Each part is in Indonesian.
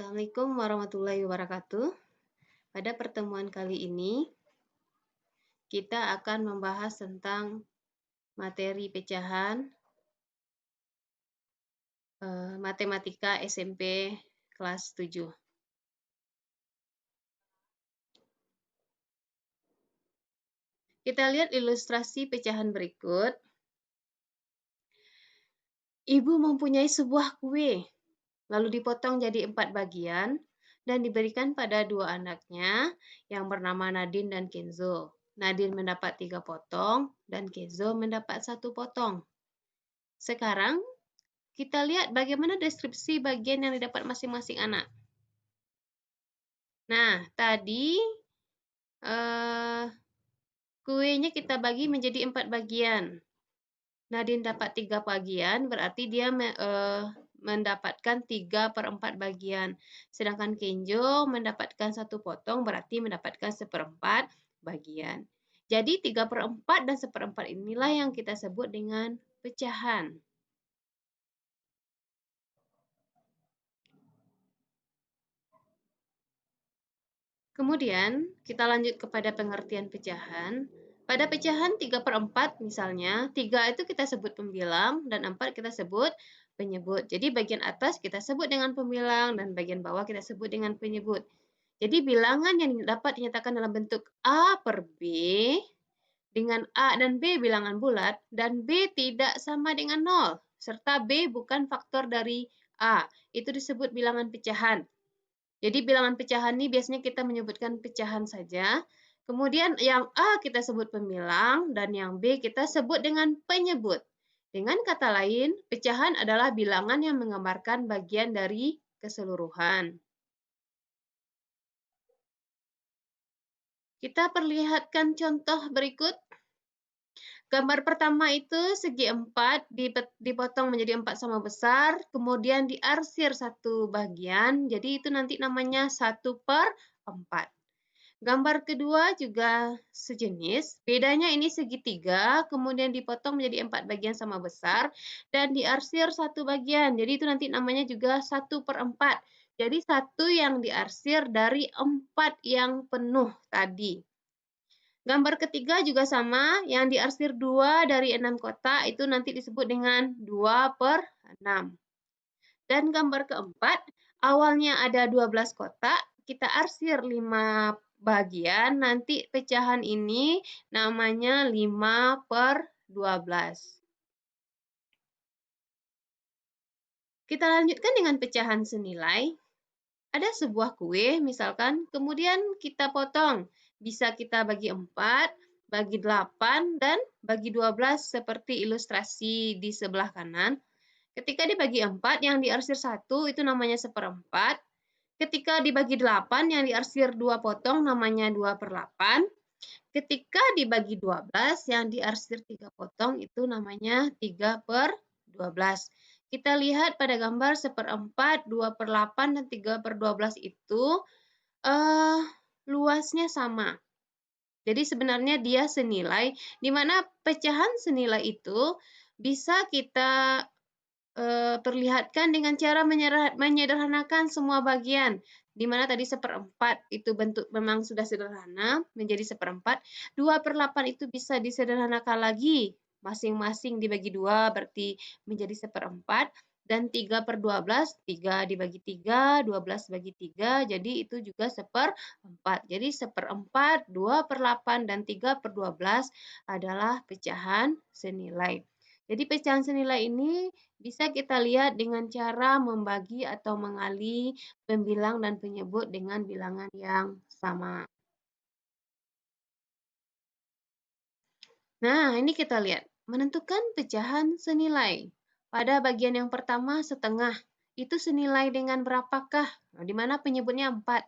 Assalamualaikum warahmatullahi wabarakatuh. Pada pertemuan kali ini, kita akan membahas tentang materi pecahan matematika SMP kelas 7. Kita lihat ilustrasi pecahan berikut. Ibu mempunyai sebuah kue, lalu dipotong jadi 4 bagian dan diberikan pada dua anaknya yang bernama Nadine dan Kenzo. Nadine mendapat 3 potong dan Kenzo mendapat 1 potong. Sekarang kita lihat bagaimana deskripsi bagian yang didapat masing-masing anak. Nah, tadi kuenya kita bagi menjadi 4 bagian. Nadine dapat 3 bagian, berarti dia mendapatkan 3/4 bagian. Sedangkan Kenzo mendapatkan 1 potong, berarti mendapatkan 1/4 bagian. Jadi 3/4 dan 1/4 inilah yang kita sebut dengan pecahan. Kemudian, kita lanjut kepada pengertian pecahan. Pada pecahan 3/4 misalnya, 3 itu kita sebut pembilang dan 4 kita sebut penyebut. Jadi bagian atas kita sebut dengan pembilang dan bagian bawah kita sebut dengan penyebut. Jadi bilangan yang dapat dinyatakan dalam bentuk A per B dengan A dan B bilangan bulat dan B tidak sama dengan 0 serta B bukan faktor dari A. Itu disebut bilangan pecahan. Jadi bilangan pecahan ini biasanya kita menyebutkan pecahan saja. Kemudian yang A kita sebut pembilang dan yang B kita sebut dengan penyebut. Dengan kata lain, pecahan adalah bilangan yang menggambarkan bagian dari keseluruhan. Kita perlihatkan contoh berikut. Gambar pertama itu segi 4 dipotong menjadi 4 sama besar, kemudian diarsir 1 bagian, jadi itu nanti namanya 1/4. Gambar kedua juga sejenis, bedanya ini segitiga, kemudian dipotong menjadi 4 bagian sama besar, dan diarsir 1 bagian, jadi itu nanti namanya juga 1/4. Jadi 1 yang diarsir dari 4 yang penuh tadi. Gambar ketiga juga sama, yang diarsir 2 dari 6 kotak itu nanti disebut dengan 2/6. Dan gambar keempat, awalnya ada 12 kotak, kita arsir 5 bagian, nanti pecahan ini namanya 5/12. Kita lanjutkan dengan pecahan senilai. Ada sebuah kue, misalkan, kemudian kita potong. Bisa kita bagi 4, bagi 8, dan bagi 12 seperti ilustrasi di sebelah kanan. Ketika dibagi 4, yang diarsir 1 itu namanya 1/4. Ketika dibagi 8, yang diarsir 2 potong namanya 2/8. Ketika dibagi 12, yang diarsir 3 potong itu namanya 3/12. Kita lihat pada gambar 1/4, 2/8, dan 3/12 itu luasnya sama. Jadi sebenarnya dia senilai, di mana pecahan senilai itu bisa kita perlihatkan dengan cara menyederhanakan semua bagian, di mana tadi 1/4 itu bentuk memang sudah sederhana menjadi 1/4, 2/8 itu bisa disederhanakan lagi, masing-masing dibagi 2 berarti menjadi 1/4, dan 3/12, 3 dibagi 3, 12 bagi 3, jadi itu juga 1/4. Jadi 1/4, 2/8, dan 3/12 adalah pecahan senilai. Jadi pecahan senilai ini bisa kita lihat dengan cara membagi atau mengali pembilang dan penyebut dengan bilangan yang sama. Nah, ini kita lihat. Menentukan pecahan senilai. Pada bagian yang pertama, setengah. Itu senilai dengan berapakah? Nah, di mana penyebutnya 4.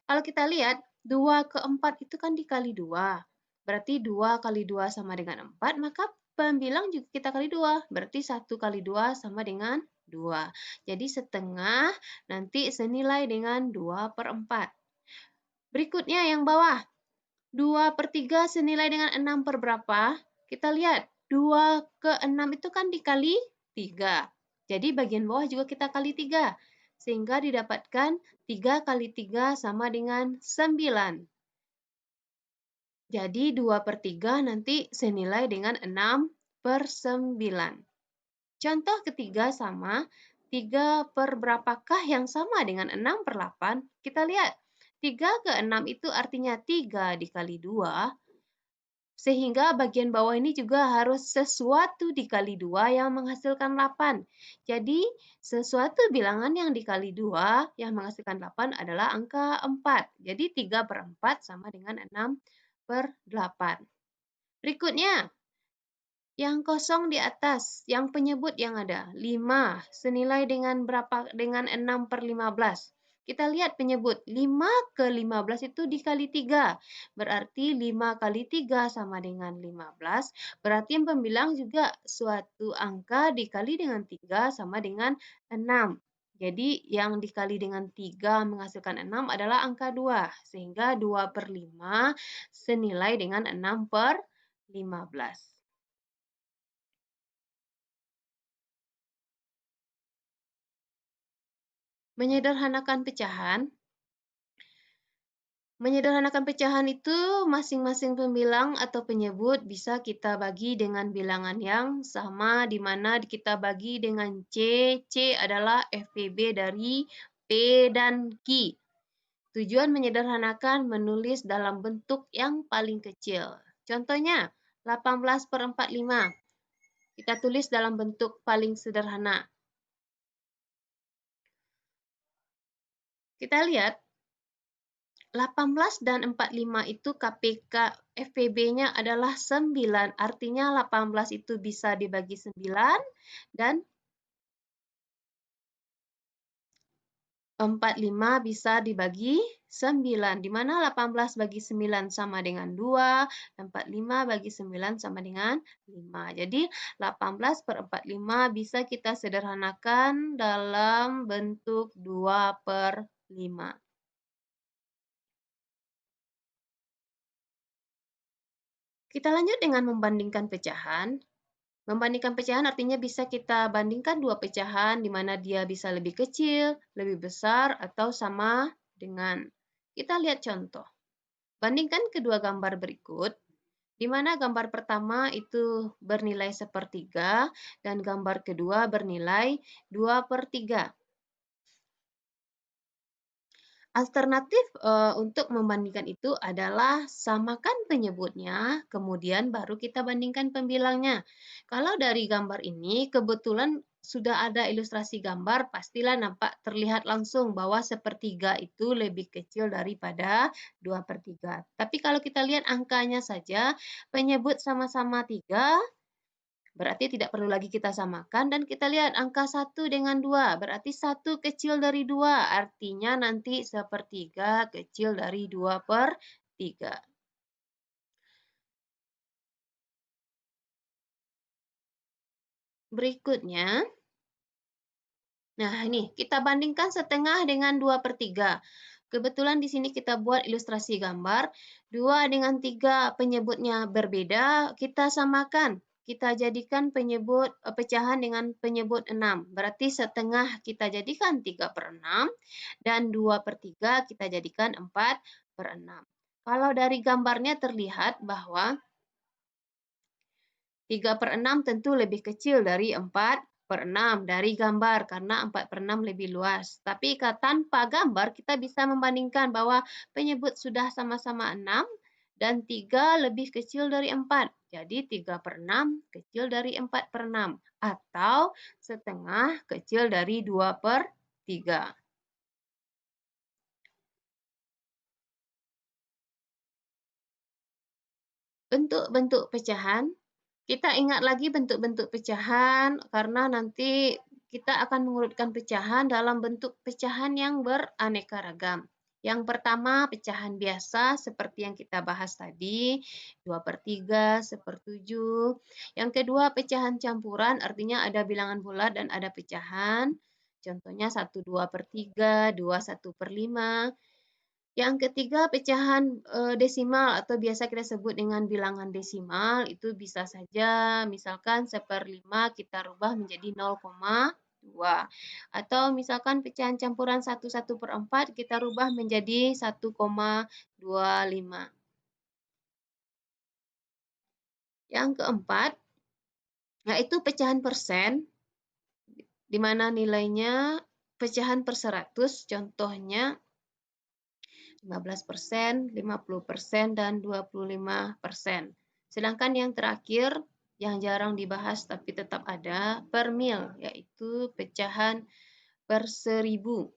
Kalau kita lihat, 2/4 itu kan dikali 2. Berarti 2 kali 2 sama dengan 4, maka pembilang juga kita kali 2. Berarti 1 kali 2 sama dengan 2. Jadi setengah nanti senilai dengan 2/4. Berikutnya yang bawah. 2/3 senilai dengan 6 per berapa? Kita lihat, 2/6 itu kan dikali 3. Jadi bagian bawah juga kita kali 3. sehingga didapatkan 3 kali 3 sama dengan 9. Jadi 2/3 nanti senilai dengan 6/9. Contoh ketiga sama, 3 per berapakah yang sama dengan 6/8? Kita lihat, 3 ke 6 itu artinya 3 dikali 2, sehingga bagian bawah ini juga harus sesuatu dikali 2 yang menghasilkan 8. Jadi, sesuatu bilangan yang dikali 2 yang menghasilkan 8 adalah angka 4. Jadi, 3/4 sama dengan 6/8. Berikutnya, yang kosong di atas, yang penyebut yang ada, 5, senilai dengan berapa? Dengan 6/15. Kita lihat penyebut, 5 ke 15 itu dikali 3. Berarti 5 kali 3 sama dengan 15. Berarti yang pembilang juga suatu angka dikali dengan 3 sama dengan 6. Jadi yang dikali dengan 3 menghasilkan 6 adalah angka 2. Sehingga 2/5 senilai dengan 6/15. Menyederhanakan pecahan. Menyederhanakan pecahan itu masing-masing pembilang atau penyebut bisa kita bagi dengan bilangan yang sama, di mana kita bagi dengan C. C adalah FPB dari P dan Q. Tujuan menyederhanakan menulis dalam bentuk yang paling kecil. Contohnya, 18/45. Kita tulis dalam bentuk paling sederhana. Kita lihat, 18 dan 45 itu FPB-nya adalah 9. Artinya 18 itu bisa dibagi 9 dan 45 bisa dibagi 9. Di mana 18 bagi 9 sama dengan 2, 45 bagi 9 sama dengan 5. Jadi 18/45 bisa kita sederhanakan dalam bentuk 2/5. Kita lanjut dengan membandingkan pecahan. Membandingkan pecahan artinya bisa kita bandingkan dua pecahan di mana dia bisa lebih kecil, lebih besar, atau sama dengan. Kita lihat contoh. Bandingkan kedua gambar berikut, di mana gambar pertama itu bernilai 1/3 dan gambar kedua bernilai 2/3. Alternatif untuk membandingkan itu adalah samakan penyebutnya, kemudian baru kita bandingkan pembilangnya. Kalau dari gambar ini kebetulan sudah ada ilustrasi gambar, pastilah nampak terlihat langsung bahwa 1/3 itu lebih kecil daripada 2/3. Tapi kalau kita lihat angkanya saja, penyebut sama-sama 3, berarti tidak perlu lagi kita samakan dan kita lihat angka 1 dengan 2. Berarti 1 kecil dari 2. Artinya nanti 1/3 kecil dari 2/3. Berikutnya, nah ini kita bandingkan setengah dengan 2/3. Kebetulan di sini kita buat ilustrasi gambar. 2 dengan 3 penyebutnya berbeda, kita samakan. Kita jadikan pecahan dengan penyebut 6. Berarti setengah kita jadikan 3/6 dan 2/3 kita jadikan 4/6. Kalau dari gambarnya terlihat bahwa 3/6 tentu lebih kecil dari 4/6 dari gambar karena 4/6 lebih luas. Tapi tanpa gambar kita bisa membandingkan bahwa penyebut sudah sama-sama 6 dan 3 lebih kecil dari 4. Jadi 3/6 kecil dari 4/6 atau setengah kecil dari 2/3. Bentuk-bentuk pecahan. Kita ingat lagi bentuk-bentuk pecahan karena nanti kita akan mengurutkan pecahan dalam bentuk pecahan yang beraneka ragam. Yang pertama pecahan biasa seperti yang kita bahas tadi, 2/3, 1/7. Yang kedua pecahan campuran artinya ada bilangan bulat dan ada pecahan. Contohnya 1/2/3, 2 1/5. Yang ketiga, pecahan desimal atau biasa kita sebut dengan bilangan desimal, itu bisa saja misalkan 1/5 kita rubah menjadi 0,25. 2. Atau misalkan pecahan campuran 1/4 kita rubah menjadi 1,25. Yang keempat, yaitu pecahan persen, di mana nilainya pecahan per 100, contohnya 15%, 50%, dan 25%. Sedangkan yang terakhir, yang jarang dibahas tapi tetap ada, per mil, yaitu pecahan per 1000.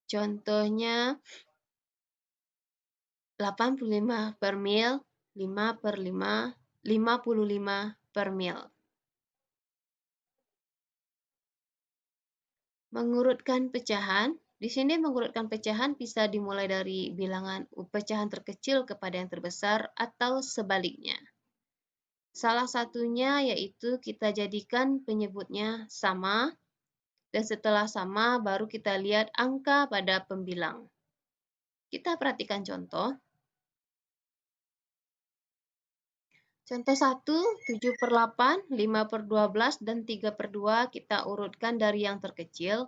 Contohnya 85 per mil, 5 per 5, 55 per mil. Mengurutkan pecahan, di sini mengurutkan pecahan bisa dimulai dari bilangan pecahan terkecil kepada yang terbesar atau sebaliknya. Salah satunya yaitu kita jadikan penyebutnya sama, dan setelah sama baru kita lihat angka pada pembilang. Kita perhatikan contoh. Contoh 1, 7/8, 5/12, dan 3/2 kita urutkan dari yang terkecil.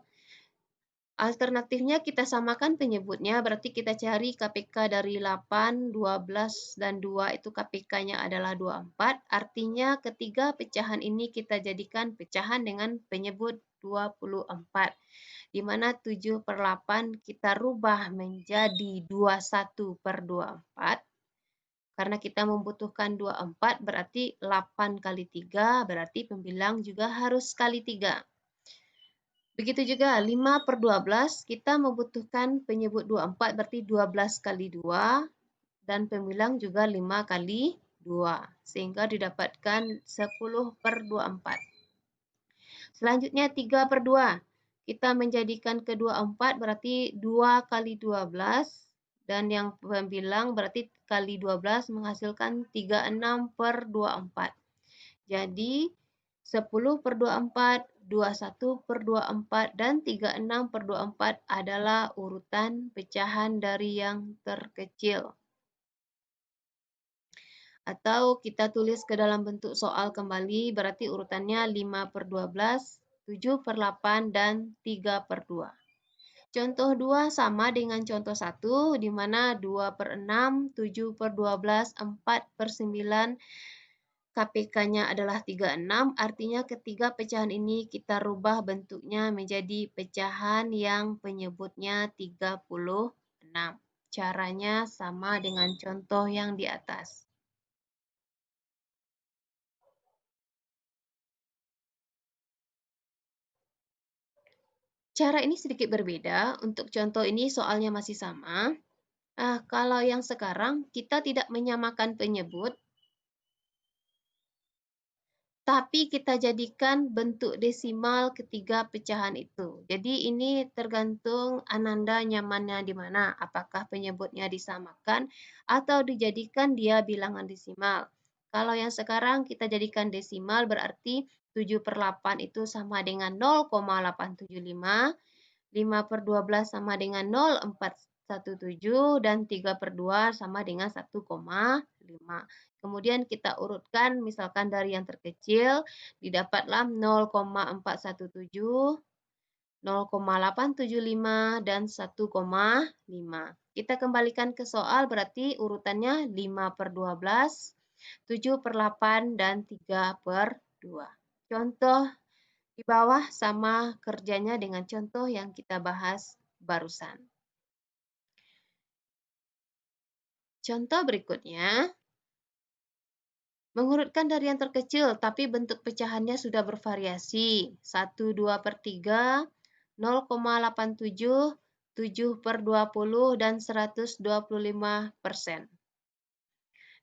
Alternatifnya kita samakan penyebutnya, berarti kita cari KPK dari 8, 12, dan 2 itu KPK-nya adalah 24. Artinya ketiga pecahan ini kita jadikan pecahan dengan penyebut 24. Di mana 7/8 kita rubah menjadi 21/24. Karena kita membutuhkan 24, berarti 8 kali 3, berarti pembilang juga harus kali 3. Begitu juga 5/12, kita membutuhkan penyebut 24, berarti 12 kali 2, dan pembilang juga 5 kali 2, sehingga didapatkan 10/24. Selanjutnya 3/2, kita menjadikan kedua 4, berarti 2 kali 12, dan yang pembilang berarti kali 12 menghasilkan 36/24. Jadi 10/24, 21/24, dan 36/24 adalah urutan pecahan dari yang terkecil. Atau kita tulis ke dalam bentuk soal kembali, berarti urutannya 5/12, 7/8, dan 3/2. Contoh 2 sama dengan contoh 1, di mana 2/6, 7/12, 4/9, KPK-nya adalah 36, artinya ketiga pecahan ini kita rubah bentuknya menjadi pecahan yang penyebutnya 36. Caranya sama dengan contoh yang di atas. Cara ini sedikit berbeda, untuk contoh ini soalnya masih sama. Kalau yang sekarang kita tidak menyamakan penyebut, tapi kita jadikan bentuk desimal ketiga pecahan itu. Jadi ini tergantung Ananda nyamannya di mana, apakah penyebutnya disamakan atau dijadikan dia bilangan desimal. Kalau yang sekarang kita jadikan desimal, berarti 7/8 itu sama dengan 0,875, 5/12 sama dengan 0,417, dan 3/2 sama dengan 1,5. Kemudian kita urutkan misalkan dari yang terkecil, didapatlah 0,417, 0,875, dan 1,5. Kita kembalikan ke soal, berarti urutannya 5/12, 7/8, dan 3/2. Contoh di bawah sama kerjanya dengan contoh yang kita bahas barusan. Contoh berikutnya, mengurutkan dari yang terkecil, tapi bentuk pecahannya sudah bervariasi. 1, 2/3, 0,87, 7/20, dan 125%.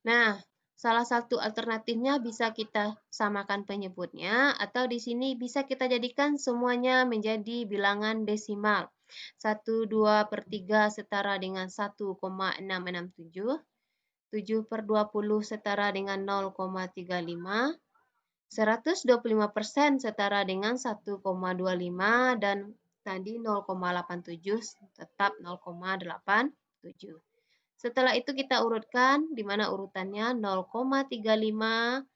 Nah, salah satu alternatifnya bisa kita samakan penyebutnya, atau di sini bisa kita jadikan semuanya menjadi bilangan desimal. 1, 2/3 setara dengan 1,667. 7/20 setara dengan 0,35, 125% setara dengan 1,25, dan tadi 0,87 tetap 0,87. Setelah itu kita urutkan, di mana urutannya 0,35,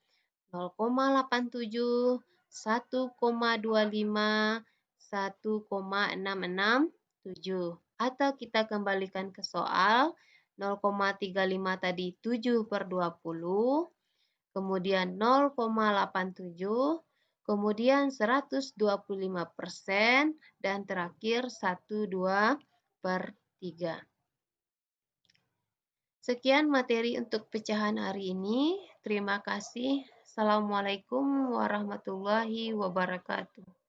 0,87, 1,25, 1,667. Atau kita kembalikan ke soal, 0,35 tadi 7/20, kemudian 0,87, kemudian 125%, dan terakhir 1/2/3. Sekian materi untuk pecahan hari ini. Terima kasih. Assalamualaikum warahmatullahi wabarakatuh.